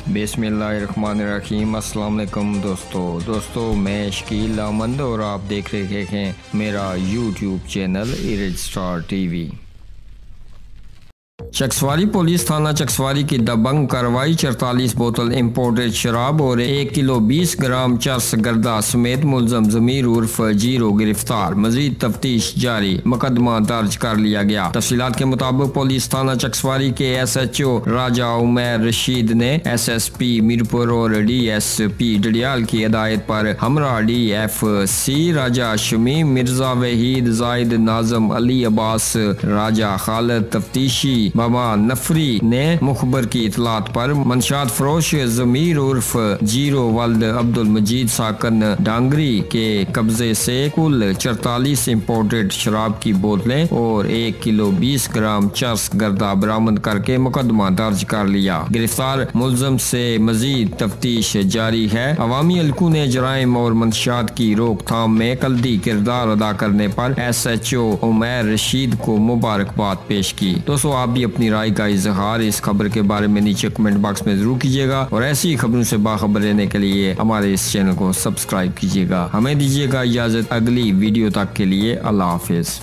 बिस्मिल्लाहिर्रहमानिर्रहीम। अस्सलाम वालेकुम दोस्तों मैं शकील अहमद और आप देख रहे हैं मेरा YouTube channel Iraj TV. Chaksawari police थाना चकसवारी की दबंग कार्रवाई 44 बोतल इम्पोर्टेड शराब और 1 किलो 20 ग्राम चरस गर्दा समेत मुलजम जमीर उर्फ जीरो गिरफ्तार। मजीद तफ्तीश जारी, मुकदमा दर्ज कर लिया गया। तफसीलात के मुताबिक पुलिस थाना चकसवारी के SHO राजा उमैर रशीद ने SSP मीरपुर और DSP डडियाल की हिदायत पर हमरा DFC राजा शमीम मिर्जा वहीद जाहिद नाजम अली अब्बास राजा खालिद तफ्तीशी बाबा नफरी ने मुखबर की इतलात पर मंशात फरोश जमीर उर्फ जीरो वल्द अब्दुल मजीद साकन डांगरी के कब्जे से कुल 44 इम्पोर्टेड शराब की बोतलें और 1 किलो 20 ग्राम चरस गर्दा बरामद करके मुकदमा दर्ज कर लिया। गिरफ्तार मुलजम से मजीद तफ्तीश जारी है। अवामी हलकों ने जराइम और मंशात की रोकथाम में कल्दी किरदार अदा करने पर SHO उमैर रशीद को मुबारकबाद पेश की। दोस्तों आप भी अपनी राय का इजहार इस खबर के बारे में नीचे कमेंट बॉक्स में जरूर कीजिएगा और ऐसी खबरों से बाखबर रहने के लिए हमारे इस चैनल को सब्सक्राइब कीजिएगा। हमें दीजिएगा इजाजत अगली वीडियो तक के लिए। अल्लाह हाफिज।